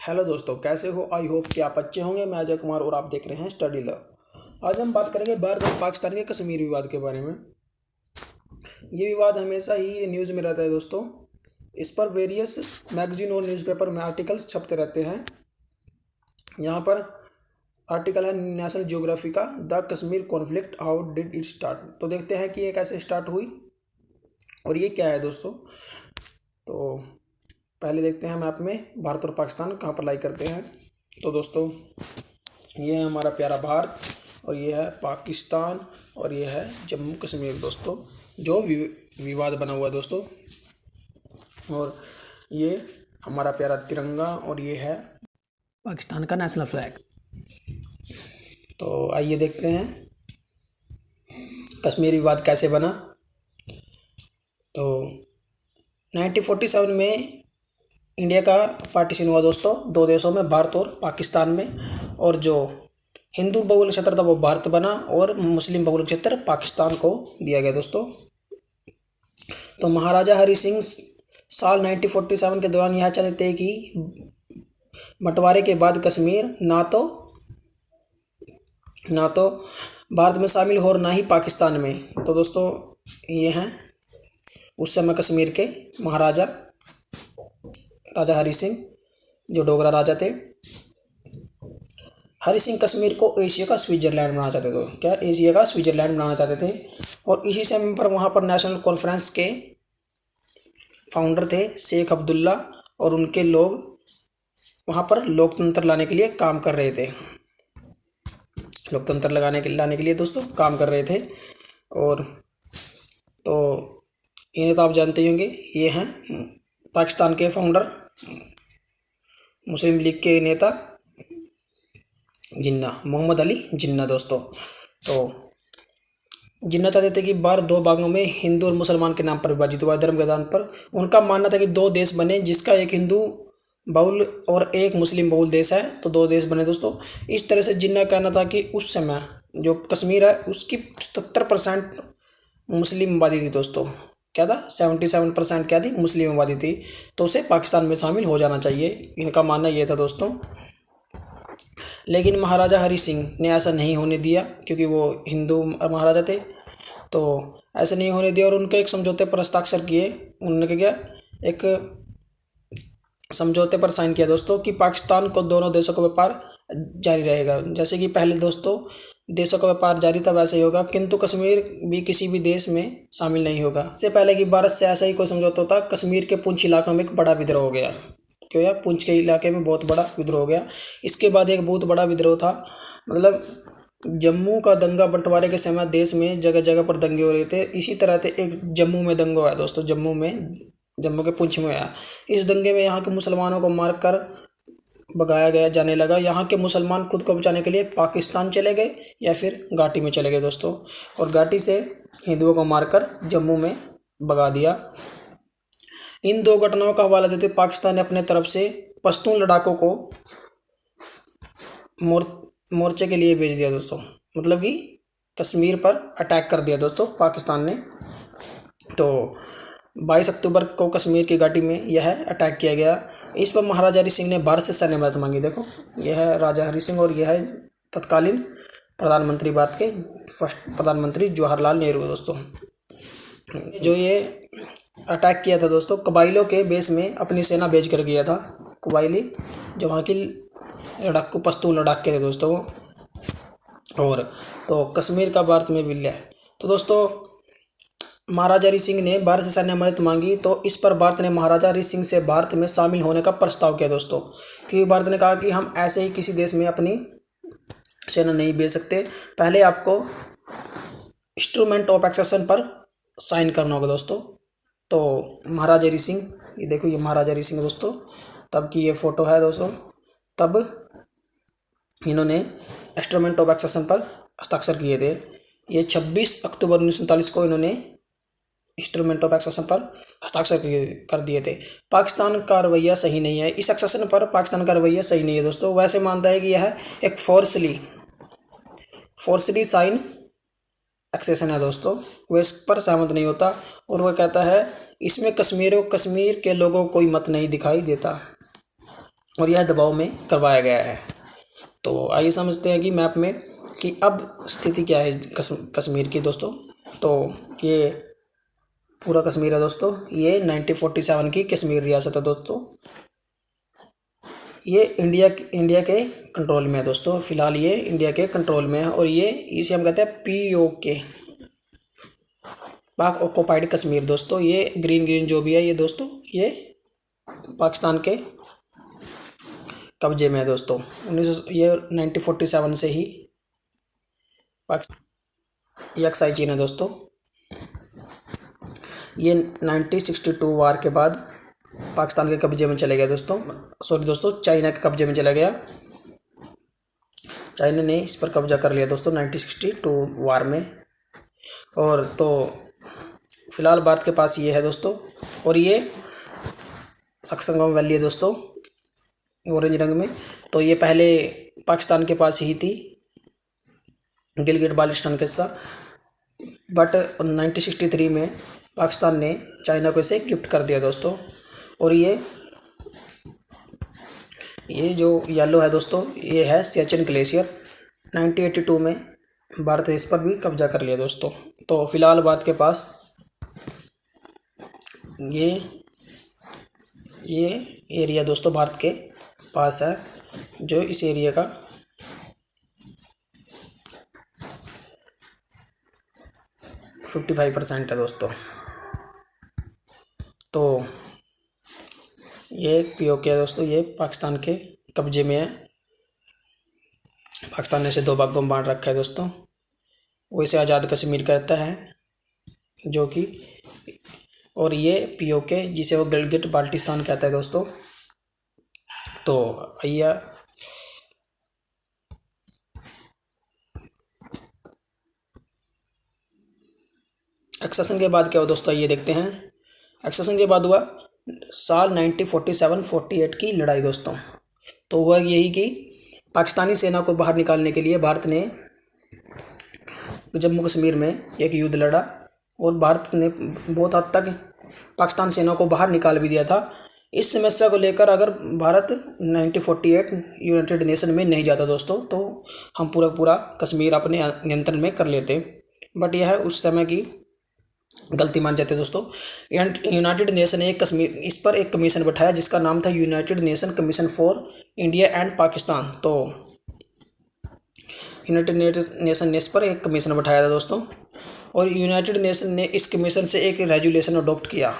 Hello दोस्तों, कैसे हो? आई होप कि आप अच्छे होंगे। मैं अजय कुमार और आप देख रहे हैं स्टडी लव। आज हम बात करेंगे भारत और पाकिस्तान के कश्मीर विवाद के बारे में। ये विवाद हमेशा ही न्यूज़ में रहता है दोस्तों। इस पर वेरियस मैगजीन और न्यूज़पेपर में आर्टिकल्स छपते रहते हैं। यहाँ पर आर्टिकल है नेशनल ज्योग्राफी का, the Kashmir conflict, how did it start. तो देखते हैं कि ये कैसे स्टार्ट हुई और ये क्या है दोस्तों। तो पहले देखते हैं मैप में भारत और पाकिस्तान कहाँ पर लाई करते हैं। तो दोस्तों, ये है हमारा प्यारा भारत और ये है पाकिस्तान और ये है जम्मू कश्मीर दोस्तों, जो विवाद बना हुआ है दोस्तों। और ये हमारा प्यारा तिरंगा और ये है पाकिस्तान का नेशनल फ्लैग। तो आइए देखते हैं कश्मीर विवाद कैसे बना। तो 1947 में इंडिया का पार्टीशन हुआ दोस्तों, दो देशों में, भारत और पाकिस्तान में। और जो हिंदू बहुल क्षेत्र था वो भारत बना और मुस्लिम बहुल क्षेत्र पाकिस्तान को दिया गया दोस्तों। तो महाराजा हरि सिंह साल 1947 के दौरान यह चाहते थे कि बंटवारे के बाद कश्मीर ना तो भारत में शामिल हो और ना ही पाकिस्तान में। तो दोस्तों, ये हैं उस समय कश्मीर के महाराजा, राजा हरि सिंह, जो डोगरा राजा थे। हरि सिंह कश्मीर को एशिया का स्विट्जरलैंड बनाना चाहते थे। क्या? एशिया का स्विट्जरलैंड बनाना चाहते थे। और इसी समय पर वहाँ पर नेशनल कॉन्फ्रेंस के फाउंडर थे शेख अब्दुल्ला, और उनके लोग वहाँ पर लोकतंत्र लाने के लिए काम कर रहे थे। लोकतंत्र लाने के लिए दोस्तों काम कर रहे थे। और तो इन्हें तो आप जानते ही होंगे, ये हैं पाकिस्तान के फाउंडर, मुस्लिम लीग के नेता जिन्ना, मोहम्मद अली जिन्ना दोस्तों। तो जिन्ना चाहते थे कि भारत दो भागों में हिंदू और मुसलमान के नाम पर विभाजित हुआ, धर्म के आधार पर। उनका मानना था कि दो देश बने, जिसका एक हिंदू बहुल और एक मुस्लिम बहुल देश है, तो दो देश बने दोस्तों। इस तरह से जिन्ना का कहना था कि उस समय जो कश्मीर है उसकी 77% मुस्लिम आबादी थी दोस्तों। क्या था? 77% क्या थी? मुस्लिम आबादी थी। तो उसे पाकिस्तान में शामिल हो जाना चाहिए, इनका मानना ये था दोस्तों। लेकिन महाराजा हरि सिंह ने ऐसा नहीं होने दिया, क्योंकि वो हिंदू महाराजा थे। तो ऐसा नहीं होने दिया और उनके एक समझौते पर हस्ताक्षर किए। उन्होंने क्या किया? एक समझौते पर साइन किया दोस्तों कि पाकिस्तान को दोनों देशों का व्यापार जारी रहेगा। जैसे कि पहले दोस्तों देशों का व्यापार जारी था, वैसे ही होगा, किंतु कश्मीर भी किसी भी देश में शामिल नहीं होगा। इससे पहले कि भारत से ऐसा ही कोई समझौता होता, कश्मीर के पुंछ इलाका में एक बड़ा विद्रोह हो गया। क्यों यार? पुंछ के इलाके में बहुत बड़ा विद्रोह हो गया। इसके बाद एक बहुत बड़ा विद्रोह था, मतलब जम्मू का दंगा बंटवारे के समय देश में जगह जगह पर दंगे हो रहे थे। इसी तरह से एक जम्मू में दंगा हुआ दोस्तों, जम्मू के पुंछ में आया। इस दंगे में यहाँ के मुसलमानों को मारकर भगाया गया जाने लगा। यहाँ के मुसलमान खुद को बचाने के लिए पाकिस्तान चले गए या फिर घाटी में चले गए दोस्तों, और घाटी से हिंदुओं को मारकर जम्मू में भगा दिया। इन दो घटनाओं का हवाला देते पाकिस्तान ने अपने तरफ से पश्तून लड़ाकों को मोर्चे के लिए भेज दिया दोस्तों, मतलब कि कश्मीर पर अटैक कर दिया दोस्तों पाकिस्तान ने। तो 22 अक्टूबर को कश्मीर की घाटी में यह अटैक किया गया। इस पर महाराजा हरि सिंह ने भारत से सैन्य मदद मांगी। देखो, यह है राजा हरि सिंह और यह है तत्कालीन प्रधानमंत्री, भारत के फर्स्ट प्रधानमंत्री जवाहरलाल नेहरू दोस्तों। जो ये अटैक किया था दोस्तों, कबाइलों के बेस में अपनी सेना भेज कर गया था। कबाइली जो वहाँ की लड़ाकू पश्तून लड़ाके थे दोस्तों वो। और तो कश्मीर का भारत में विलय। तो दोस्तों, महाराजा हरि सिंह ने भारत से सैन्य मदद मांगी, तो इस पर भारत ने महाराजा हरि सिंह से भारत में शामिल होने का प्रस्ताव किया दोस्तों। क्योंकि भारत ने कहा कि हम ऐसे ही किसी देश में अपनी सेना नहीं भेज सकते, पहले आपको इंस्ट्रूमेंट ऑफ एक्सेशन पर साइन करना होगा दोस्तों। तो महाराजा हरि सिंह, ये देखो, ये महाराजा हरि सिंह दोस्तों, तब की ये फोटो है दोस्तों। तब इन्होंने इंस्ट्रूमेंट ऑफ एक्सेशन पर हस्ताक्षर किए थे। ये 26 अक्टूबर 1947 को इन्होंने इंस्ट्रूमेंट ऑफ एक्सेशन पर हस्ताक्षर कर दिए थे। पाकिस्तान का रवैया सही नहीं है, इस एक्सेशन पर पाकिस्तान का रवैया सही नहीं है दोस्तों। वैसे मानता है कि यह एक फोर्सली साइन एक्सेशन है दोस्तों, वह इस पर सहमत नहीं होता। और वह कहता है इसमें कश्मीर के लोगों को कोई मत नहीं दिखाई देता। और यह दबाव में करवाया गया है। तो आइए समझते हैं कि मैप में कि अब स्थिति क्या है कश्मीर की दोस्तों। तो ये पूरा कश्मीर है दोस्तों, ये 1947 की कश्मीर रियासत है दोस्तों। ये इंडिया के कंट्रोल में है दोस्तों, फिलहाल ये इंडिया के कंट्रोल में है। और ये इसे हम कहते हैं POK, पाक ऑक्युपाइड कश्मीर दोस्तों। ये ग्रीन जो भी है ये दोस्तों, ये पाकिस्तान के कब्जे में है दोस्तों। 1947 से ही पाकिस्तान ये अक्साई चीन है दोस्तों। ये 1962 वार के बाद पाकिस्तान के कब्जे में चले गया दोस्तों, सॉरी दोस्तों, चाइना के कब्जे में चला गया। चाइना ने इस पर कब्जा कर लिया दोस्तों 1962 वार में। और तो फिलहाल भारत के पास ये है दोस्तों। और ये सक्संगम वैली है दोस्तों, ऑरेंज रंग में। तो ये पहले पाकिस्तान के पास ही थी, गिलगिट बाल्टिस्तान के साथ, बट 1963 में पाकिस्तान ने चाइना को इसे गिफ्ट कर दिया दोस्तों। और ये जो येलो है दोस्तों, ये है सियाचिन ग्लेशियर। 1982 में भारत ने इस पर भी कब्जा कर लिया दोस्तों। तो फिलहाल भारत के पास ये एरिया दोस्तों भारत के पास है, जो इस एरिया का 55% है दोस्तों। तो ये POK है दोस्तों, ये पाकिस्तान के कब्जे में है। पाकिस्तान ने इसे 2 भागों में बांट रखा है दोस्तों। वो इसे आज़ाद कश्मीर कहता है, जो कि, और ये POK जिसे वो गिलगिट बाल्टिस्तान कहता है दोस्तों। तो आइए एक्सेशन के बाद क्या हुआ दोस्तों, ये देखते हैं। एक्सेशन के बाद हुआ साल 1947-48 की लड़ाई दोस्तों। तो हुआ यही कि पाकिस्तानी सेना को बाहर निकालने के लिए भारत ने जम्मू कश्मीर में एक युद्ध लड़ा, और भारत ने बहुत हद तक पाकिस्तान सेना को बाहर निकाल भी दिया था। इस समस्या को लेकर अगर भारत 1948 यूनाइटेड नेशन में नहीं जाता दोस्तों, तो हम पूरा कश्मीर अपने नियंत्रण में कर लेते। बट यह उस समय की गलती मान जाते दोस्तों। यूनाइटेड नेशन ने इस पर एक कमीशन बैठाया, जिसका नाम था United nation commission for India and Pakistan. तो यूनाइटेड नेशन ने इस पर एक कमीशन बैठाया था दोस्तों। और यूनाइटेड नेशन ने इस कमीशन से एक रेजुलेशन अडॉप्ट किया।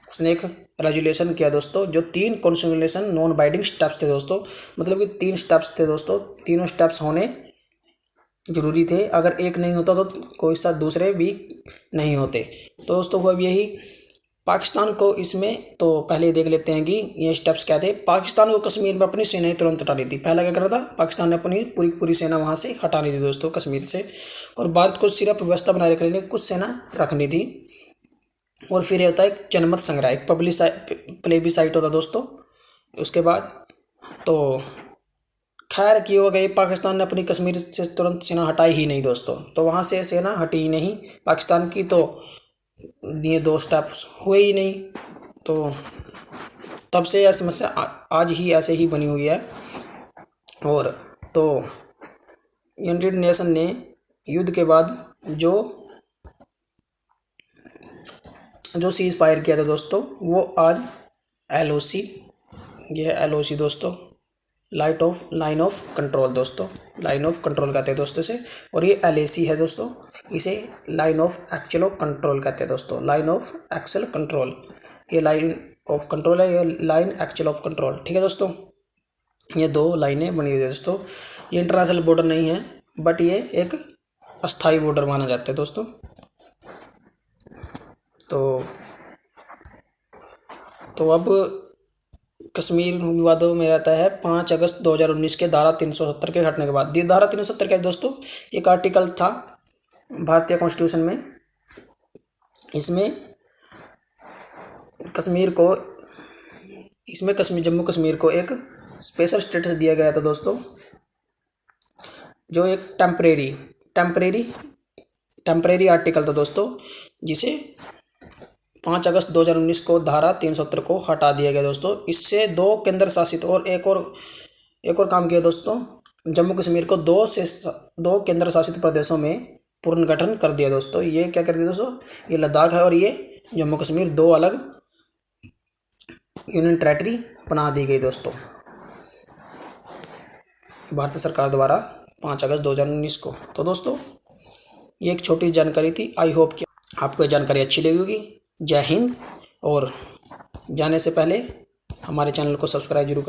उसने एक रेजुलेशन किया दोस्तों, जो 3 कॉन्स्टिट्यूशन नॉन बाइंडिंग स्टेप्स थे दोस्तों। मतलब कि 3 स्टेप्स थे दोस्तों, तीनों स्टेप्स होने जरूरी थे। अगर एक नहीं होता तो कोई सा दूसरे भी नहीं होते। तो दोस्तों वो अब यही पाकिस्तान को इसमें, तो पहले देख लेते हैं कि ये स्टेप्स क्या थे। पाकिस्तान को कश्मीर में अपनी सेनाएं तुरंत हटानी थी। पहला क्या करना था, पाकिस्तान ने अपनी पूरी सेना वहाँ से हटानी थी दोस्तों कश्मीर से, और भारत को सिर्फ व्यवस्था बनाए रखने के लिए कुछ सेना रखनी थी। और फिर ये होता है एक जनमत संग्रह, एक प्लेबिसाइट होता दोस्तों। उसके बाद तो खैर की हो गई, पाकिस्तान ने अपनी कश्मीर से तुरंत सेना हटाई ही नहीं दोस्तों। तो वहाँ से सेना हटी ही नहीं पाकिस्तान की, तो ये 2 स्टेप्स हुए ही नहीं। तो तब से यह समस्या आज ही ऐसे ही बनी हुई है। और तो यूनाइटेड नेशन ने युद्ध के बाद जो सीज फायर किया था दोस्तों, वो आज LOC, ये LOC दोस्तों, लाइन ऑफ कंट्रोल दोस्तों, लाइन ऑफ कंट्रोल कहते हैं दोस्तों से। और ये LAC है दोस्तों, इसे लाइन ऑफ एक्चुअल कंट्रोल कहते हैं दोस्तों, लाइन ऑफ एक्चुअल कंट्रोल। ये लाइन ऑफ कंट्रोल है, ये लाइन एक्चुअल ऑफ कंट्रोल, ठीक है दोस्तों। ये 2 लाइनें बनी हुई है दोस्तों। ये इंटरनेशनल बॉर्डर नहीं है, बट ये एक अस्थाई बॉर्डर माना जाता है दोस्तों। तो अब कश्मीर विवादों में रहता है 5 अगस्त 2019 के धारा 370 के हटने के बाद। ये धारा 370 क्या है दोस्तों, एक आर्टिकल था भारतीय कॉन्स्टिट्यूशन में। इसमें जम्मू कश्मीर को एक स्पेशल स्टेटस दिया गया था दोस्तों, जो एक टेम्परेरी आर्टिकल था दोस्तों, जिसे 5 अगस्त 2019 को धारा 370 को हटा दिया गया दोस्तों। इससे 2 केंद्र शासित और एक और काम किया दोस्तों, जम्मू कश्मीर को 2 केंद्र शासित प्रदेशों में पुनर्गठन कर दिया दोस्तों। ये क्या कर दिया दोस्तों, ये लद्दाख है और ये जम्मू कश्मीर 2 अलग यूनियन टेरेटरी बना दी गई दोस्तों भारत सरकार द्वारा 5 अगस्त 2019 को। तो दोस्तों ये एक छोटी जानकारी थी। आई होप कि आपको ये जानकारी अच्छी लगी होगी। जय हिंद। और जाने से पहले हमारे चैनल को सब्सक्राइब जरूर करें।